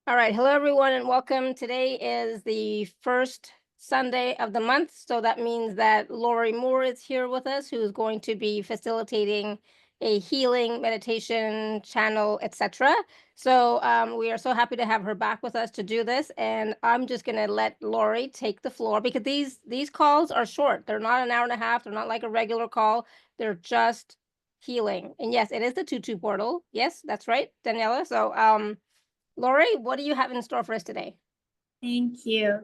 All right. Hello, everyone, and welcome. Today is the first Sunday of the month. So that means that Laurie Moore is here with us, who is going to be facilitating a healing meditation channel, etc. So we are so happy to have her back with us to do this. And I'm just going to let Laurie take the floor because these calls are short. They're not an hour and a half. They're not like a regular call. They're just healing. And yes, it is the 2-2 portal. Yes, that's right, Daniela. So Laurie, what do you have in store for us today? Thank you.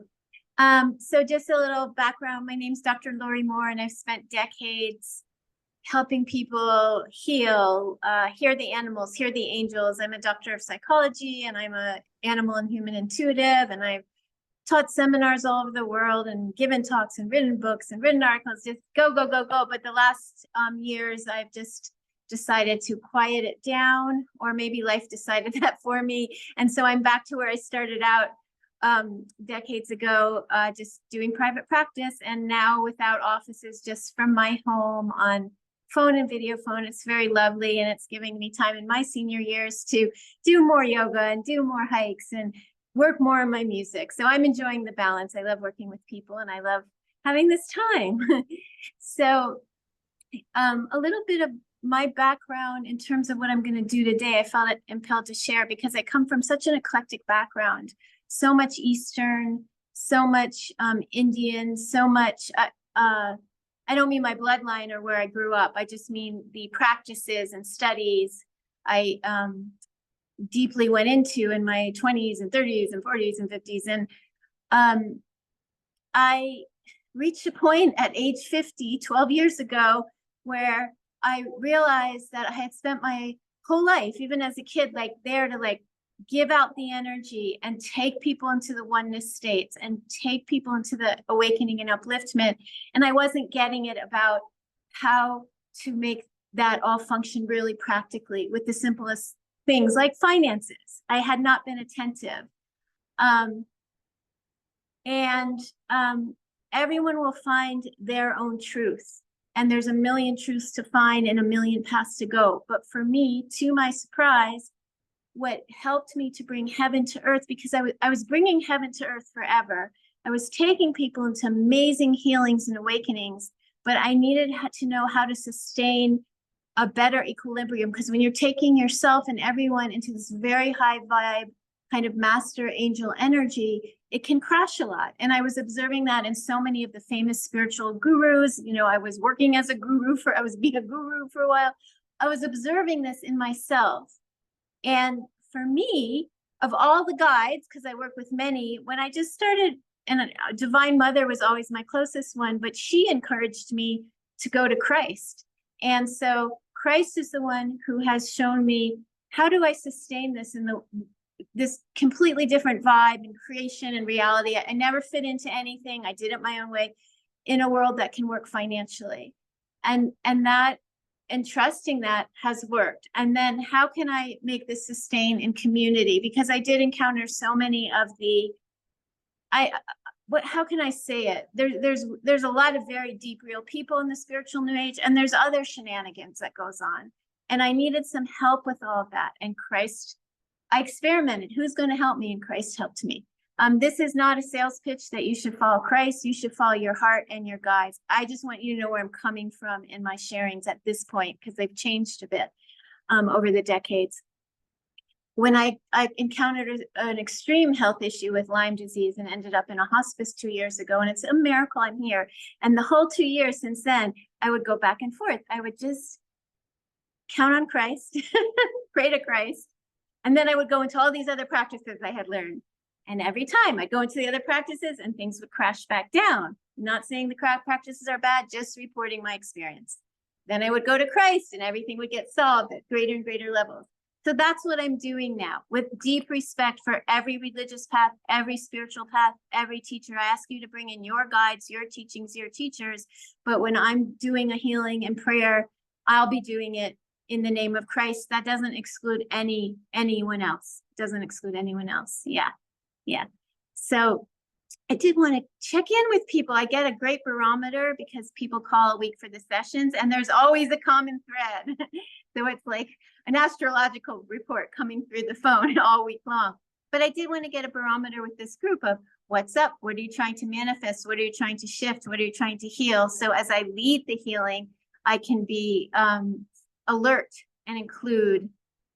So just a little background. My name's Dr. Laurie Moore, and I've spent decades helping people heal, hear the animals, hear the angels. I'm a doctor of psychology, and I'm a animal and human intuitive, and I've taught seminars all over the world and given talks and written books and written articles, just go, go, go, go. But the last years, I've just decided to quiet it down, or maybe life decided that for me. And so I'm back to where I started out decades ago, just doing private practice, and now without offices, just from my home on phone and video phone. It's very lovely, and it's giving me time in my senior years to do more yoga and do more hikes and work more on my music. So I'm enjoying the balance. I love working with people, and I love having this time. So a little bit of my background in terms of what I'm going to do today, I felt impelled to share because I come from such an eclectic background. So much Eastern, so much Indian, so much, I don't mean my bloodline or where I grew up. I just mean the practices and studies I deeply went into in my 20s and 30s and 40s and 50s. And I reached a point at age 50, 12 years ago, where I realized that I had spent my whole life, even as a kid, like there to like give out the energy and take people into the oneness states and take people into the awakening and upliftment. And I wasn't getting it about how to make that all function really practically with the simplest things like finances. I had not been attentive. Everyone will find their own truth. And there's a million truths to find and a million paths to go. But for me, to my surprise, what helped me to bring heaven to earth, because I was bringing heaven to earth forever. I was taking people into amazing healings and awakenings, but I needed to know how to sustain a better equilibrium, because when you're taking yourself and everyone into this very high vibe kind of master angel energy, it can crash a lot. And I was observing that in so many of the famous spiritual gurus. You know, I was working as a guru I was being a guru for a while. I was observing this in myself. And for me, of all the guides, because I work with many, when I just started, and Divine Mother was always my closest one, but she encouraged me to go to Christ. And so Christ is the one who has shown me, how do I sustain this in this completely different vibe and creation and reality? I never fit into anything. I did it my own way in a world that can work financially. And trusting that has worked. And then how can I make this sustain in community? Because I did encounter so many of how can I say it? There's a lot of very deep, real people in the spiritual new age, and there's other shenanigans that goes on. And I needed some help with all of that. And Christ, I experimented. Who's going to help me? And Christ helped me. This is not a sales pitch that you should follow Christ. You should follow your heart and your guides. I just want you to know where I'm coming from in my sharings at this point, because they've changed a bit over the decades. When I encountered an extreme health issue with Lyme disease and ended up in a hospice 2 years ago, and it's a miracle I'm here. And the whole 2 years since then, I would go back and forth. I would just count on Christ, pray to Christ, and then I would go into all these other practices I had learned. And every time I'd go into the other practices and things would crash back down. Not saying the practices are bad, just reporting my experience. Then I would go to Christ and everything would get solved at greater and greater levels. So that's what I'm doing now, with deep respect for every religious path, every spiritual path, every teacher. I ask you to bring in your guides, your teachings, your teachers. But when I'm doing a healing and prayer, I'll be doing it in the name of Christ. That doesn't exclude anyone else. It doesn't exclude anyone else. Yeah. So I did want to check in with people. I get a great barometer because people call a week for the sessions, and there's always a common thread. So it's like an astrological report coming through the phone all week long. But I did want to get a barometer with this group of what's up, what are you trying to manifest, what are you trying to shift, what are you trying to heal? So as I lead the healing, I can be alert and include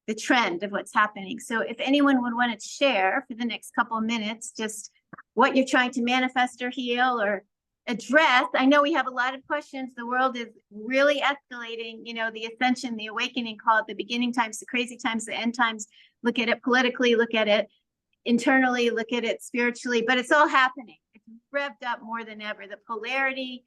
the trend of what's happening. So if anyone would want to share for the next couple of minutes, just what you're trying to manifest or heal or address. I know we have a lot of questions. The world is really escalating, you know, the ascension, the awakening, call it the beginning times, the crazy times, the end times. Look at it politically, look at it internally, look at it spiritually, but it's all happening. It's revved up more than ever, the polarity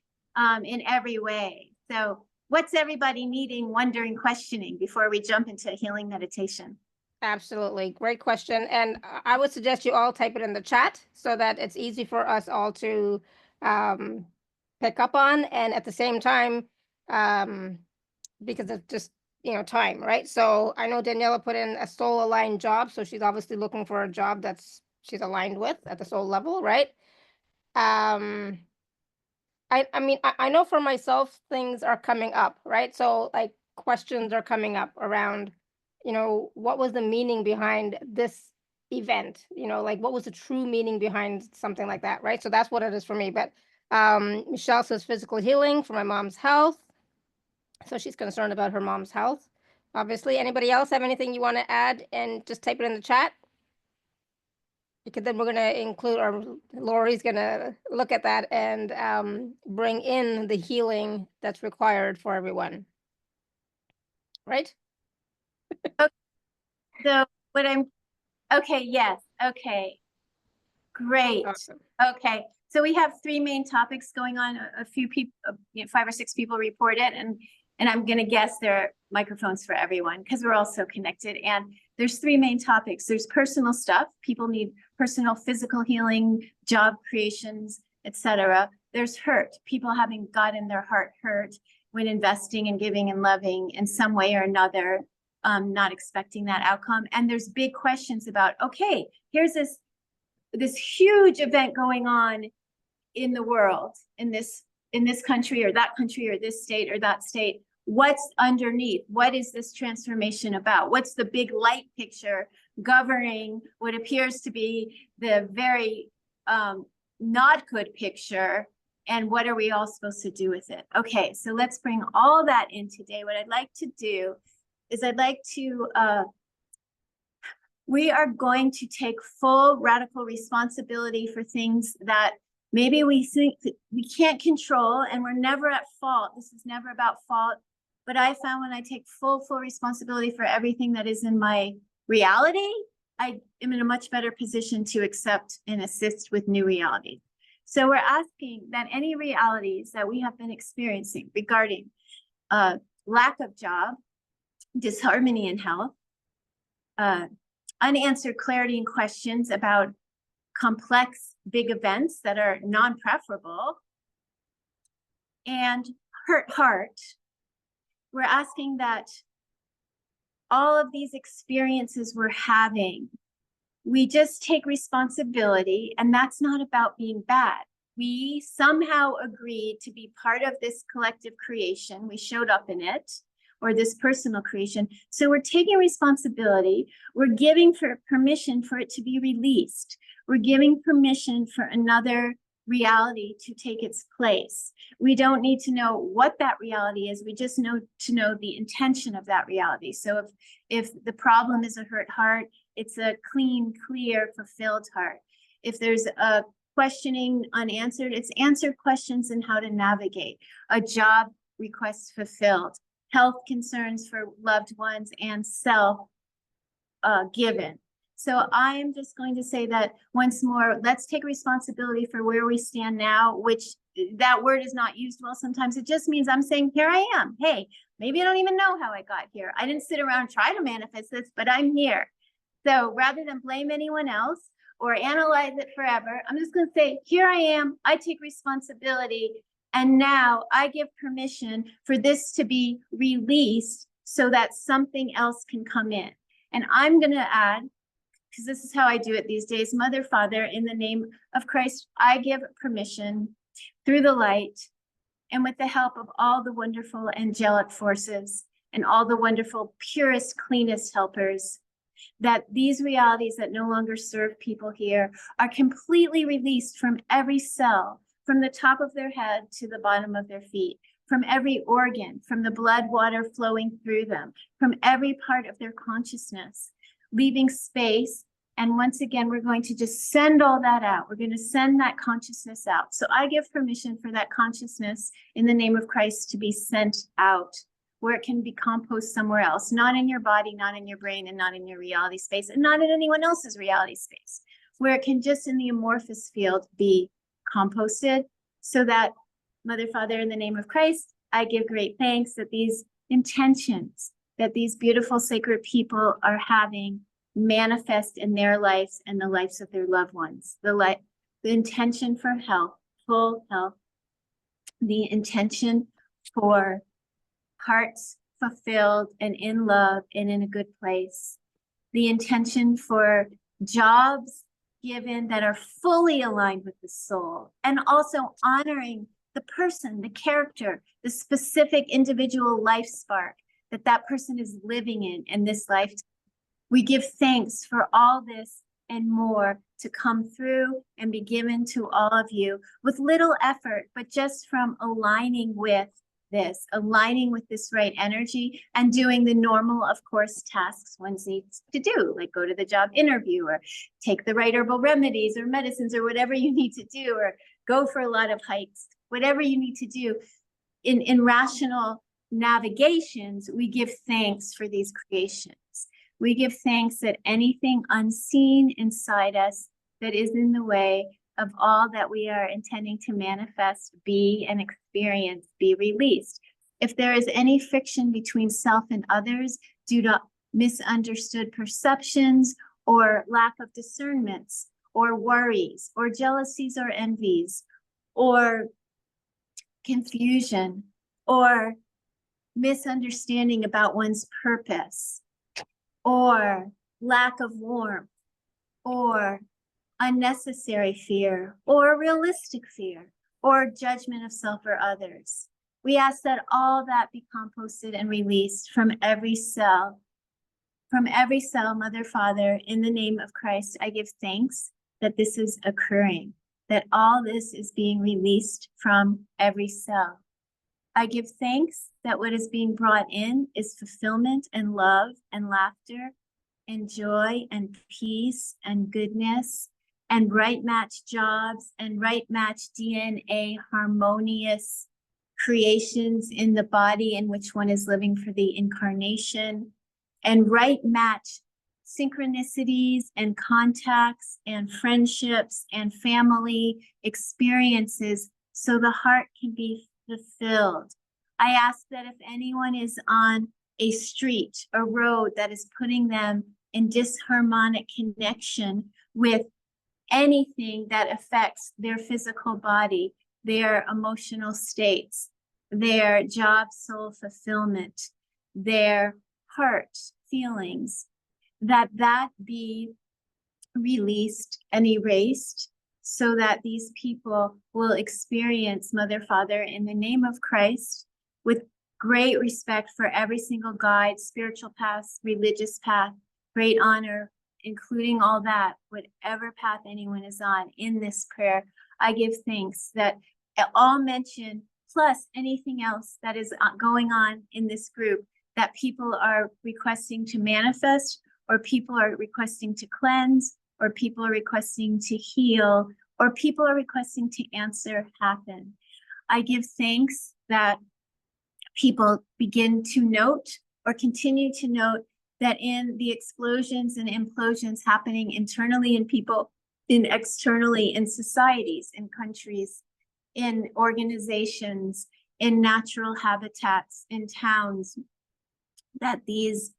in every way. So what's everybody needing, wondering, questioning before we jump into healing meditation? Absolutely. Great question. And I would suggest you all type it in the chat so that it's easy for us all to pick up on. And at the same time, because of just, you know, time, right? So I know Daniela put in a soul aligned job. So she's obviously looking for a job that's she's aligned with at the soul level, right? I mean, I know for myself, things are coming up, right? So like questions are coming up around, you know, what was the meaning behind this event? You know, like what was the true meaning behind something like that, right? So that's what it is for me. But Michelle says physical healing for my mom's health. So she's concerned about her mom's health. Obviously, anybody else have anything you want to add and just type it in the chat? Because then we're going to include, or Laurie's going to look at that and bring in the healing that's required for everyone. Right? So what okay, yes, okay, great. Awesome. Okay, so we have three main topics going on. A few people, you know, 5 or 6 people reported, and I'm going to guess there are microphones for everyone because we're all so connected. And there's 3 main topics. There's personal stuff. People need personal physical healing, job creations, etc. There's hurt. People having gotten their heart hurt when investing and giving and loving in some way or another, not expecting that outcome. And there's big questions about, okay, here's this huge event going on in the world, in this country or that country or this state or that state. What's underneath? What is this transformation about? What's the big light picture governing what appears to be the very not good picture? And what are we all supposed to do with it? Okay, so let's bring all that in today. What I'd like to do is we are going to take full radical responsibility for things that maybe we think that we can't control, and we're never at fault. This is never about fault. But I found when I take full responsibility for everything that is in my reality, I am in a much better position to accept and assist with new realities. So we're asking that any realities that we have been experiencing regarding lack of job, disharmony in health, unanswered clarity and questions about complex big events that are non-preferable, and hurt heart, we're asking that all of these experiences we're having, we just take responsibility, and that's not about being bad. We somehow agreed to be part of this collective creation. We showed up in it, or this personal creation. So we're taking responsibility. We're giving permission for it to be released. We're giving permission for another reality to take its place. We don't need to know what that reality is. We just know to know the intention of that reality. So if the problem is a hurt heart, it's a clean, clear, fulfilled heart. If there's a questioning unanswered, it's answered questions and how to navigate. A job request fulfilled. Health concerns for loved ones and self given. So I'm just going to say that once more, let's take responsibility for where we stand now, which that word is not used well sometimes. It just means I'm saying, here I am. Hey, maybe I don't even know how I got here. I didn't sit around and try to manifest this, but I'm here. So rather than blame anyone else or analyze it forever, I'm just going to say, here I am. I take responsibility. And now I give permission for this to be released so that something else can come in. And I'm going to add, because this is how I do it these days, Mother, Father, in the name of Christ, I give permission through the light and with the help of all the wonderful angelic forces and all the wonderful, purest, cleanest helpers that these realities that no longer serve people here are completely released from every cell, from the top of their head to the bottom of their feet, from every organ, from the blood water flowing through them, from every part of their consciousness, leaving space. And once again, we're going to just send all that out. We're going to send that consciousness out. So I give permission for that consciousness in the name of Christ to be sent out, where it can be composted somewhere else, not in your body, not in your brain, and not in your reality space, and not in anyone else's reality space, where it can just in the amorphous field be composted, so that Mother, Father, in the name of Christ, I give great thanks that these intentions that these beautiful sacred people are having manifest in their lives and the lives of their loved ones. The intention for health, full health, the intention for hearts fulfilled and in love and in a good place, the intention for jobs given that are fully aligned with the soul, and also honoring the person, the character, the specific individual life spark that that person is living in this lifetime. We give thanks for all this and more to come through and be given to all of you with little effort, but just from aligning with this, aligning with this right energy and doing the normal, of course, tasks one needs to do, like go to the job interview or take the right herbal remedies or medicines or whatever you need to do, or go for a lot of hikes, whatever you need to do in rational navigations. We give thanks for these creations. We give thanks that anything unseen inside us that is in the way of all that we are intending to manifest, be, and experience, be released. If there is any friction between self and others due to misunderstood perceptions or lack of discernments or worries or jealousies or envies or confusion or misunderstanding about one's purpose, or lack of warmth, or unnecessary fear, or realistic fear, or judgment of self or others. We ask that all that be composted and released from every cell. From every cell, Mother, Father, in the name of Christ, I give thanks that this is occurring, that all this is being released from every cell. I give thanks that what is being brought in is fulfillment and love and laughter and joy and peace and goodness and right match jobs and right match DNA harmonious creations in the body in which one is living for the incarnation, and right match synchronicities and contacts and friendships and family experiences so the heart can be fulfilled. I ask that if anyone is on a street, a road that is putting them in disharmonic connection with anything that affects their physical body, their emotional states, their job soul fulfillment, their heart feelings, that be released and erased, so that these people will experience, Mother, Father, in the name of Christ, with great respect for every single guide, spiritual path, religious path, great honor, including all that, whatever path anyone is on in this prayer. I give thanks that all mention, plus anything else that is going on in this group, that people are requesting to manifest, or people are requesting to cleanse, or people are requesting to heal, or people are requesting to answer happen. I give thanks that people begin to note or continue to note that in the explosions and implosions happening internally in people, in externally in societies, in countries, in organizations, in natural habitats, in towns, that these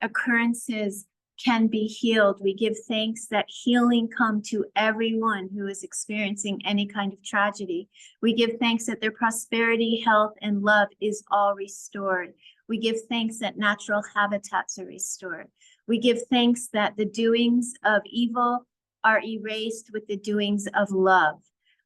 occurrences can be healed. We give thanks that healing come to everyone who is experiencing any kind of tragedy. We give thanks that their prosperity, health, and love is all restored. We give thanks that natural habitats are restored. We give thanks that the doings of evil are erased with the doings of love.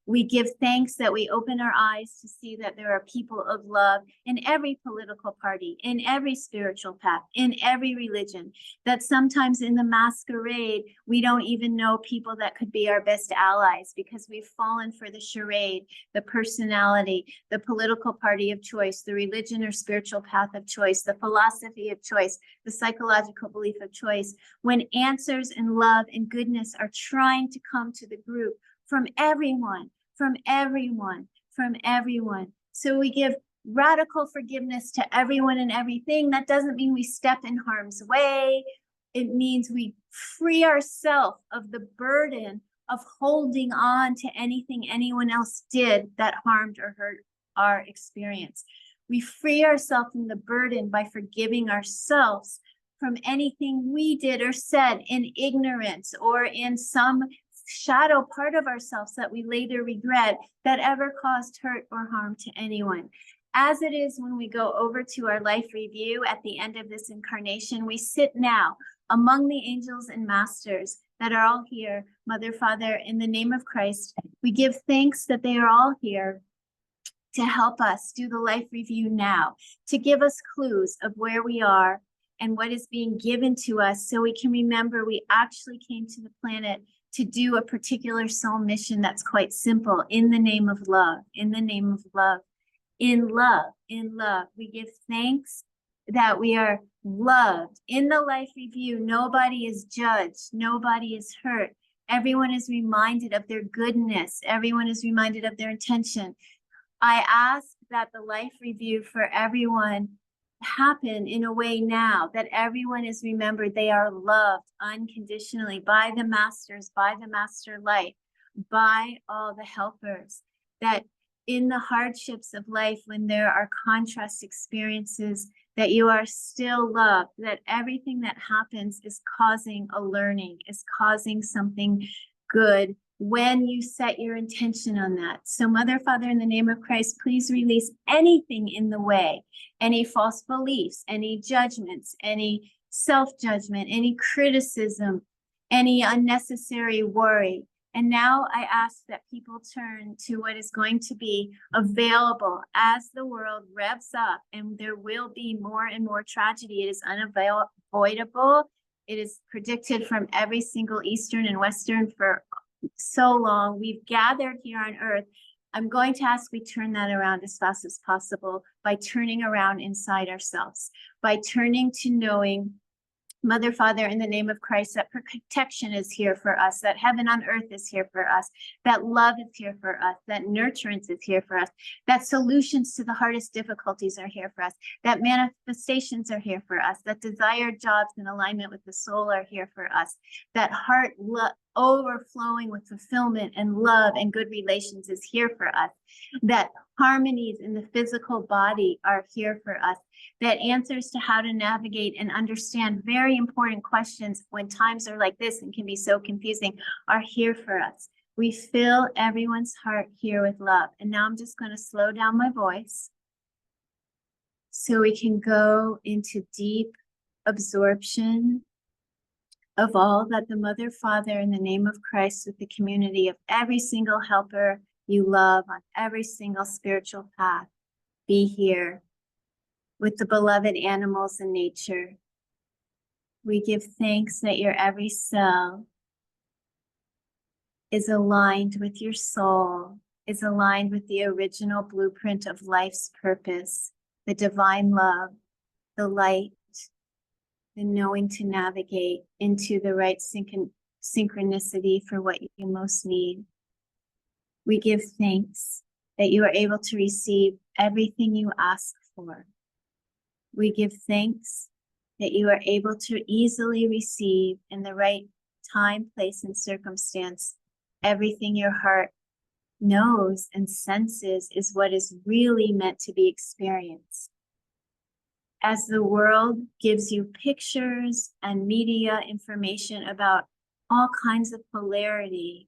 We give thanks that we open our eyes to see that there are people of love in every political party, in every spiritual path, in every religion, that sometimes in the masquerade, we don't even know people that could be our best allies because we've fallen for the charade, the personality, the political party of choice, the religion or spiritual path of choice, the philosophy of choice, the psychological belief of choice, when answers and love and goodness are trying to come to the group from everyone, from everyone, from everyone. So we give radical forgiveness to everyone and everything. That doesn't mean we step in harm's way. It means we free ourselves of the burden of holding on to anything anyone else did that harmed or hurt our experience. We free ourselves from the burden by forgiving ourselves from anything we did or said in ignorance or in some shadow part of ourselves that we later regret that ever caused hurt or harm to anyone. As it is when we go over to our life review at the end of this incarnation, we sit now among the angels and masters that are all here. Mother, Father, in the name of Christ, we give thanks that they are all here to help us do the life review now, to give us clues of where we are and what is being given to us so we can remember we actually came to the planet to do a particular soul mission that's quite simple, in the name of love, in the name of love, in love, in love. We give thanks that we are loved. In the life review, nobody is judged, nobody is hurt. Everyone is reminded of their goodness. Everyone is reminded of their intention. I ask that the life review for everyone happen in a way now that everyone is remembered they are loved unconditionally by the masters, by the master light, by all the helpers, that in the hardships of life, when there are contrast experiences, that you are still loved, that everything that happens is causing a learning, is causing something good when you set your intention on that. So Mother, Father, in the name of Christ, please release anything in the way, any false beliefs, any judgments, any self-judgment, any criticism, any unnecessary worry. And now I ask that people turn to what is going to be available as the world revs up, and there will be more and more tragedy. It is unavoidable. It is predicted from every single Eastern and Western for so long. We've gathered here on earth. I'm going to ask we turn that around as fast as possible by turning around inside ourselves, by turning to knowing, Mother, Father, in the name of Christ, that protection is here for us, that heaven on earth is here for us, that love is here for us, that nurturance is here for us, that solutions to the hardest difficulties are here for us, that manifestations are here for us, that desired jobs in alignment with the soul are here for us, that heart overflowing with fulfillment and love and good relations is here for us, that harmonies in the physical body are here for us, that answers to how to navigate and understand very important questions when times are like this and can be so confusing are here for us. We fill everyone's heart here with love. And now I'm just going to slow down my voice so we can go into deep absorption of all that the Mother, Father, in the name of Christ, with the community of every single helper you love on every single spiritual path, be here with the beloved animals in nature. We give thanks that your every cell is aligned with your soul, is aligned with the original blueprint of life's purpose, the divine love, the light, the knowing to navigate into the right synchronicity for what you most need. We give thanks that you are able to receive everything you ask for. We give thanks that you are able to easily receive in the right time, place, and circumstance everything your heart knows and senses is what is really meant to be experienced. As the world gives you pictures and media information about all kinds of polarity,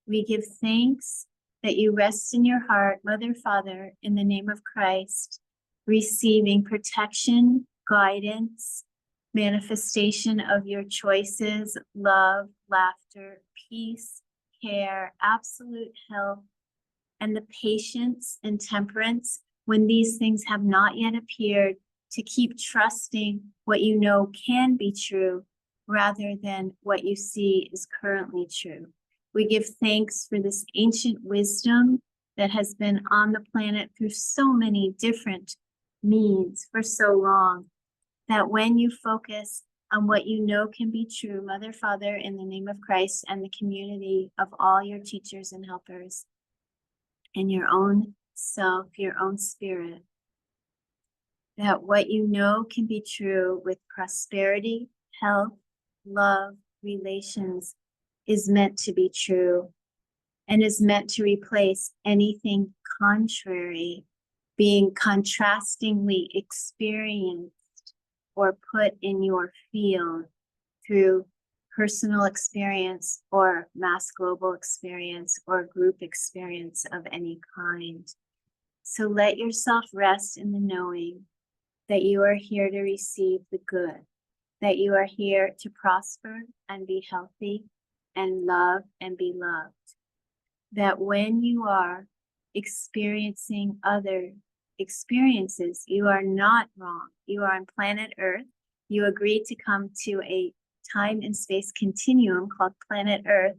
we give thanks that you rest in your heart, Mother, Father, in the name of Christ, receiving protection, guidance, manifestation of your choices, love, laughter, peace, care, absolute health, and the patience and temperance when these things have not yet appeared, to keep trusting what you know can be true rather than what you see is currently true. We give thanks for this ancient wisdom that has been on the planet through so many different means for so long, that when you focus on what you know can be true, Mother, Father, in the name of Christ and the community of all your teachers and helpers, and your own self, your own spirit, that what you know can be true with prosperity, health, love, relations is meant to be true and is meant to replace anything contrary being contrastingly experienced or put in your field through personal experience or mass global experience or group experience of any kind. So let yourself rest in the knowing that you are here to receive the good, that you are here to prosper and be healthy and love and be loved. That when you are experiencing other experiences, you are not wrong. You are on planet Earth. You agreed to come to a time and space continuum called planet Earth,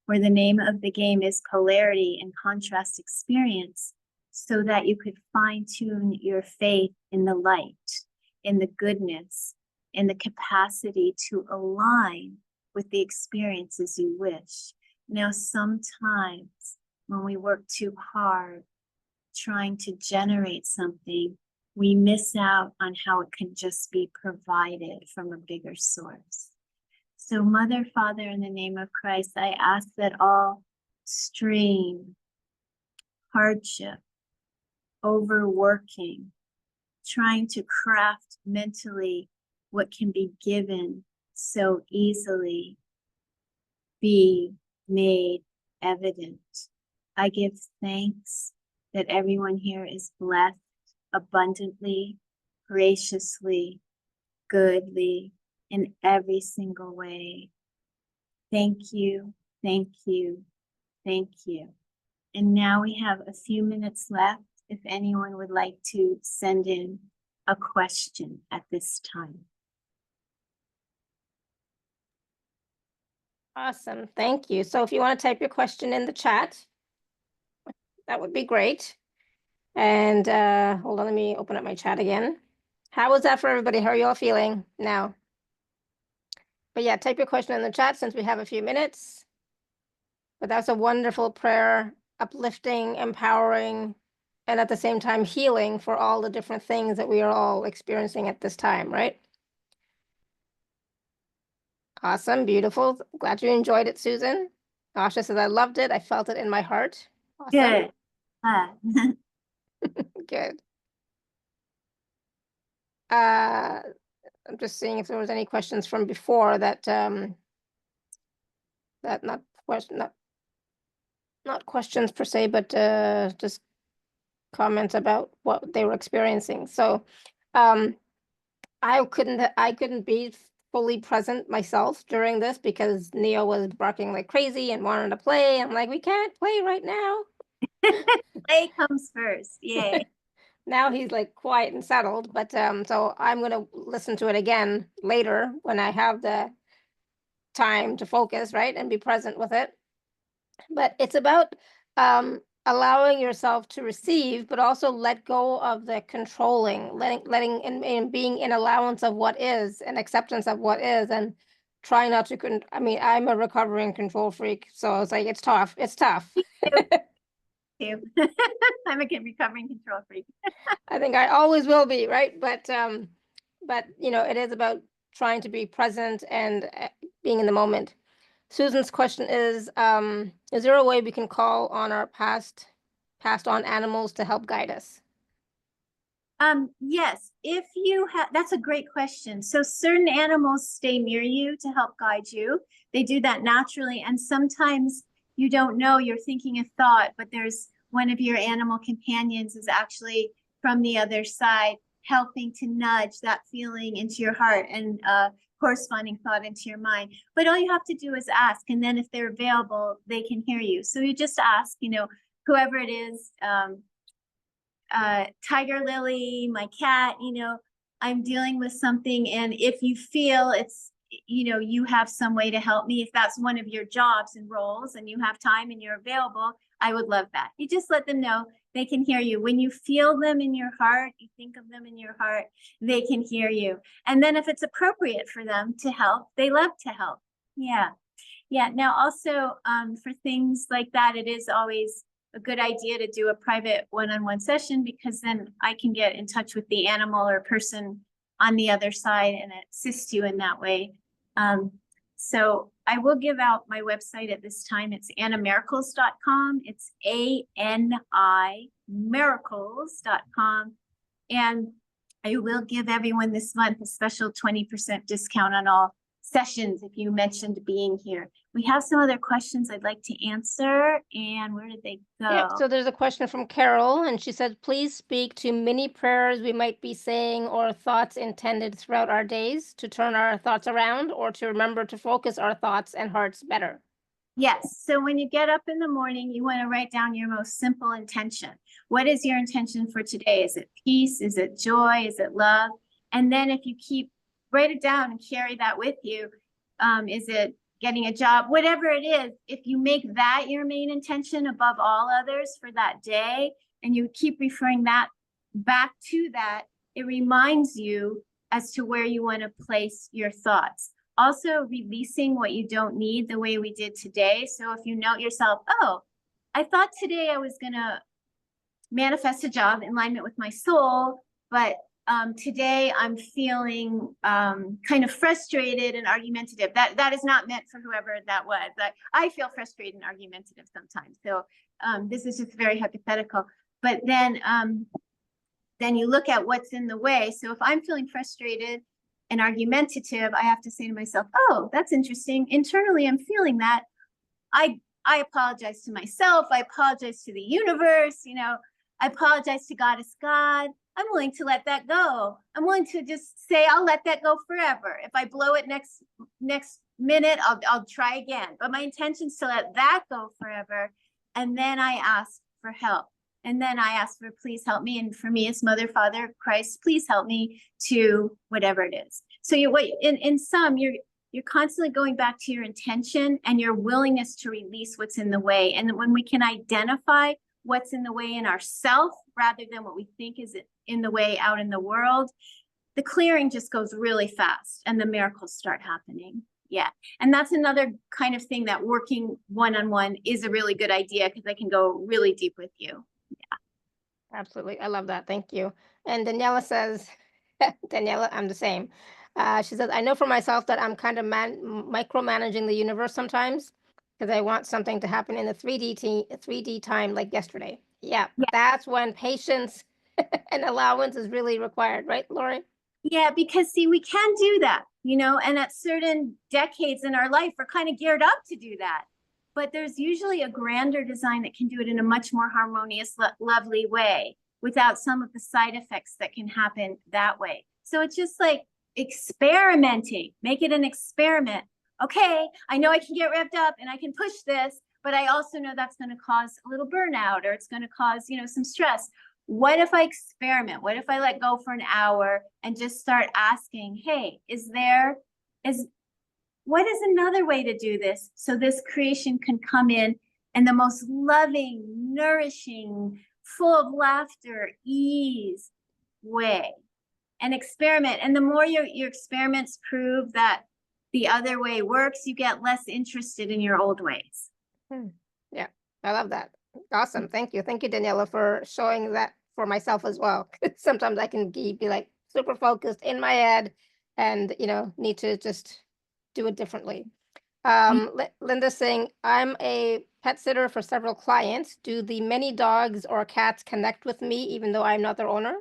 where the name of the game is polarity and contrast experience, so that you could fine-tune your faith in the light, in the goodness, in the capacity to align with the experiences you wish. Now, sometimes when we work too hard trying to generate something, we miss out on how it can just be provided from a bigger source. So, Mother, Father, in the name of Christ, I ask that all strain, hardship, overworking, trying to craft mentally what can be given so easily, be made evident. I give thanks that everyone here is blessed abundantly, graciously, goodly, in every single way. Thank you, thank you, thank you. And now we have a few minutes left if anyone would like to send in a question at this time. Awesome, thank you. So if you want to type your question in the chat, that would be great. And hold on, let me open up my chat again. How was that for everybody? How are you all feeling now? But yeah, type your question in the chat since we have a few minutes. But that's a wonderful prayer, uplifting, empowering, and at the same time healing for all the different things that we are all experiencing at this time, right? Awesome, beautiful. Glad you enjoyed it, Susan. Asha says, I loved it. I felt it in my heart. Awesome. Good. Good. I'm just seeing if there was any questions from before that not questions per se, but just comments about what they were experiencing. So I couldn't be fully present myself during this because Neo was barking like crazy and wanted to play. I'm like, we can't play right now. Play comes first. Yay. Now he's like quiet and settled, but so I'm gonna listen to it again later when I have the time to focus, right, and be present with it. But it's about allowing yourself to receive, but also let go of the controlling, letting and being in allowance of what is and acceptance of what is, and try not to I mean, I'm a recovering control freak, so it's like it's tough. I'm a recovering control freak. I think I always will be, right? But you know, it is about trying to be present and being in the moment. Susan's question is there a way we can call on our passed on animals to help guide us? Yes, if you have, that's a great question. So certain animals stay near you to help guide you. They do that naturally. And sometimes you don't know, you're thinking a thought, but there's one of your animal companions is actually from the other side, helping to nudge that feeling into your heart and corresponding thought into your mind. But all you have to do is ask, and then if they're available, they can hear you. So you just ask, you know, whoever it is, Tiger Lily, my cat, I'm dealing with something. And if you feel it's, you have some way to help me, if that's one of your jobs and roles and you have time and you're available, I would love that. You just let them know they can hear you. When you feel them in your heart, you think of them in your heart, they can hear you. And then if it's appropriate for them to help, they love to help. Yeah. Yeah. Now also for things like that, it is always a good idea to do a private one-on-one session, because then I can get in touch with the animal or person on the other side and assist you in that way. So I will give out my website at this time. It's AniMiracles.com. It's ANI miracles.com. And I will give everyone this month a special 20% discount on all sessions if you mentioned being here. We have some other questions I'd like to answer. And where did they go? Yeah, so there's a question from Carol, and she said, please speak to many prayers we might be saying or thoughts intended throughout our days to turn our thoughts around or to remember to focus our thoughts and hearts better. Yes. So when you get up in the morning, you want to write down your most simple intention. What is your intention for today? Is it peace? Is it joy? Is it love? And then if you write it down and carry that with you, is it getting a job? Whatever it is, if you make that your main intention above all others for that day, and you keep referring that back to that, it reminds you as to where you want to place your thoughts. Also releasing what you don't need the way we did today. So if you note yourself, oh, I thought today I was going to manifest a job in alignment with my soul, but today I'm feeling kind of frustrated and argumentative. That is not meant for whoever that was. I feel frustrated and argumentative sometimes. So this is just very hypothetical. But then you look at what's in the way. So if I'm feeling frustrated and argumentative, I have to say to myself, oh, that's interesting. Internally, I'm feeling that. I apologize to myself. I apologize to the universe. I apologize to Goddess God. I'm willing to let that go. I'm willing to just say, I'll let that go forever. If I blow it next minute, I'll try again. But my intention is to let that go forever. And then I ask for help. And then I ask for, please help me. And for me, it's Mother, Father, Christ, please help me to whatever it is. So in sum, you're constantly going back to your intention and your willingness to release what's in the way. And when we can identify what's in the way in ourself rather than what we think is in the way out in the world, the clearing just goes really fast and the miracles start happening. Yeah. And that's another kind of thing that working one-on-one is a really good idea, because I can go really deep with you. Yeah. Absolutely. I love that. Thank you. And Daniela says, Daniela, I'm the same. She says, I know for myself that I'm kind of micromanaging the universe sometimes because I want something to happen in the 3D time like yesterday. Yeah, that's when patience and allowance is really required, right, Laurie? Yeah, because see, we can do that, and at certain decades in our life, we're kind of geared up to do that. But there's usually a grander design that can do it in a much more harmonious, lovely way without some of the side effects that can happen that way. So it's just like experimenting, make it an experiment. Okay, I know I can get revved up and I can push this, but I also know that's going to cause a little burnout, or it's going to cause, some stress. What if I experiment? What if I let go for an hour and just start asking, hey, what is another way to do this so this creation can come in the most loving, nourishing, full of laughter, ease way, and experiment. And the more your experiments prove that the other way works, you get less interested in your old ways. Yeah, I love that. Awesome. Thank you. Thank you, Daniela, for showing that for myself as well. Sometimes I can be like super focused in my head and, need to just do it differently. Linda's saying, I'm a pet sitter for several clients. Do the many dogs or cats connect with me even though I'm not their owner?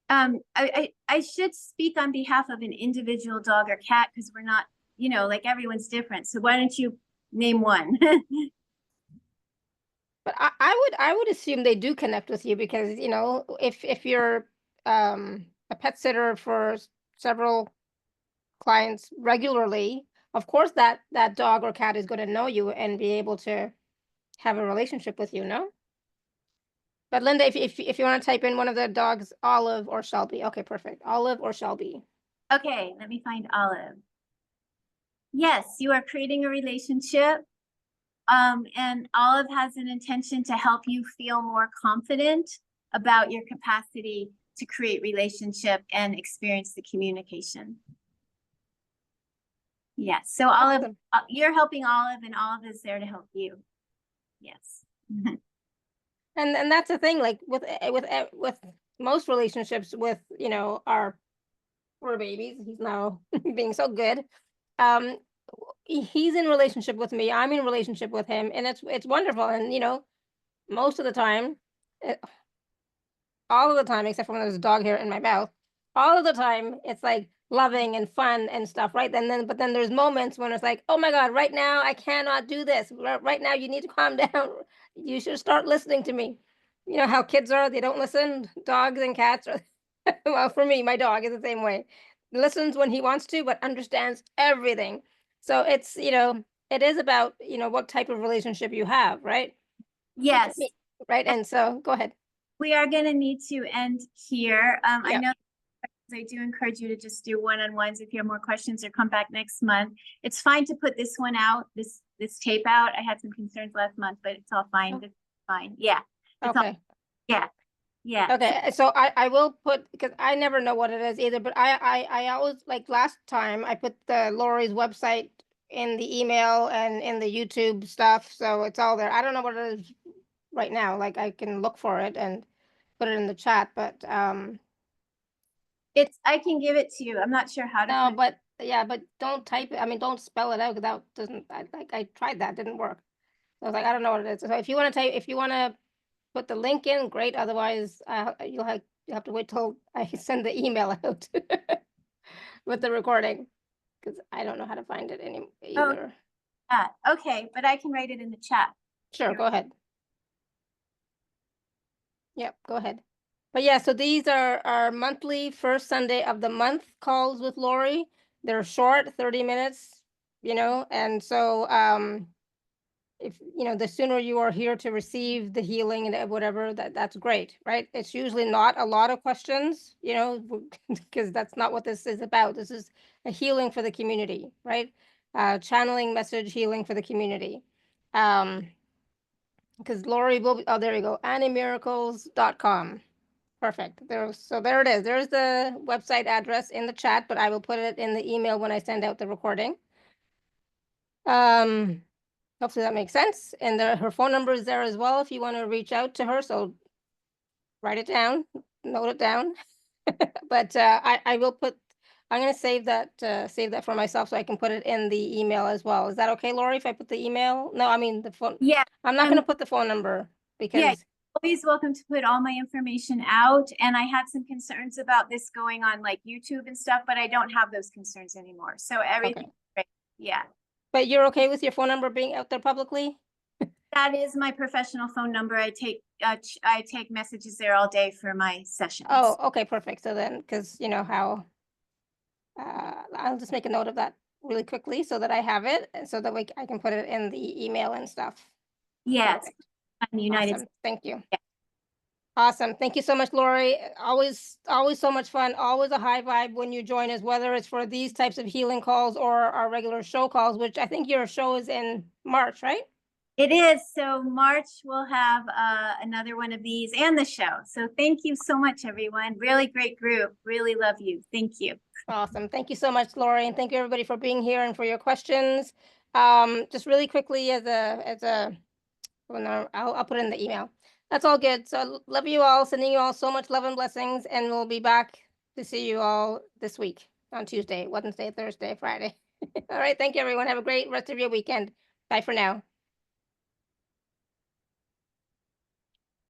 I should speak on behalf of an individual dog or cat, because we're not, like everyone's different. So why don't you name one? But I would assume they do connect with you because, if you're a pet sitter for several clients regularly, of course that dog or cat is going to know you and be able to have a relationship with you, no? But Linda, if you want to type in one of the dogs, Olive or Shelby. Okay, perfect. Olive or Shelby. Okay, let me find Olive. Yes, you are creating a relationship. And Olive has an intention to help you feel more confident about your capacity to create relationship and experience the communication. Yes, so Olive, Awesome. you're helping Olive and Olive is there to help you. Yes. And that's the thing, like with most relationships with, our poor babies, he's now being so good. He's in relationship with me, I'm in relationship with him, and it's wonderful. And most of the time, all of the time, except for when there's a dog hair in my mouth, all of the time it's like loving and fun and stuff, right? But then there's moments when it's like, oh my God, right now I cannot do this. Right now you need to calm down. You should start listening to me. You know how kids are, they don't listen. Dogs and cats are, well, for me, my dog is the same way. Listens when he wants to, but understands everything. So it's, it is about, what type of relationship you have, right? Yes. Right. And so go ahead. We are going to need to end here. I Yeah. know I do encourage you to just do one-on-ones if you have more questions or come back next month. It's fine to put this one out, this tape out. I had some concerns last month, but it's all fine. Oh. It's fine. Yeah. It's Okay. all, yeah. Yeah. Okay, so I will put, because I never know what it is either, but I always, like last time, I put the Laurie's website in the email and in the YouTube stuff, so it's all there. I don't know what it is right now, like I can look for it and put it in the chat, but I can give it to you. I'm not sure how to no, put but yeah, but don't type it, I mean, don't spell it out, 'cause that doesn't, I tried that, didn't work. So I was like, I don't know what it is. So if you want to put the link in, great. Otherwise, you'll have to wait till I send the email out with the recording, because I don't know how to find it either. Okay, but I can write it in the chat. Sure, go ahead. Yep, go ahead. But yeah, so these are our monthly first Sunday of the month calls with Laurie. They're short, 30 minutes, and so if the sooner you are here to receive the healing and whatever, that's great, right? It's usually not a lot of questions, because that's not what this is about. This is a healing for the community, right? Channeling message healing for the community. Because Laurie will be, oh, there you go, animiracles.com. Perfect. There it is. There's the website address in the chat, but I will put it in the email when I send out the recording. Hopefully that makes sense. And her phone number is there as well if you want to reach out to her. So write it down, note it down. But I will I'm going to save that for myself so I can put it in the email as well. Is that okay, Laurie, if I put the email? No, I mean the phone. Yeah. I'm not going to put the phone number because. Yeah, always welcome to put all my information out. And I had some concerns about this going on like YouTube and stuff, but I don't have those concerns anymore. So everything, Okay. Yeah. But you're okay with your phone number being out there publicly? That is my professional phone number. I take messages there all day for my sessions. Oh, okay, perfect. So then, because you know how, I'll just make a note of that really quickly so that I have it, and so that I can put it in the email and stuff. Yes. United. Awesome. Thank you. Yeah. Awesome. Thank you so much, Laurie. Always so much fun. Always a high vibe when you join us, whether it's for these types of healing calls or our regular show calls, which I think your show is in March, right? It is. So March we'll have another one of these and the show. So thank you so much, everyone. Really great group. Really love you. Thank you. Awesome. Thank you so much, Laurie, and thank you everybody for being here and for your questions. Just really quickly well, no, I'll put it in the email. That's all good. So love you all, sending you all so much love and blessings, and we'll be back to see you all this week on Tuesday, Wednesday, Thursday, Friday. All right. Thank you, everyone. Have a great rest of your weekend. Bye for now.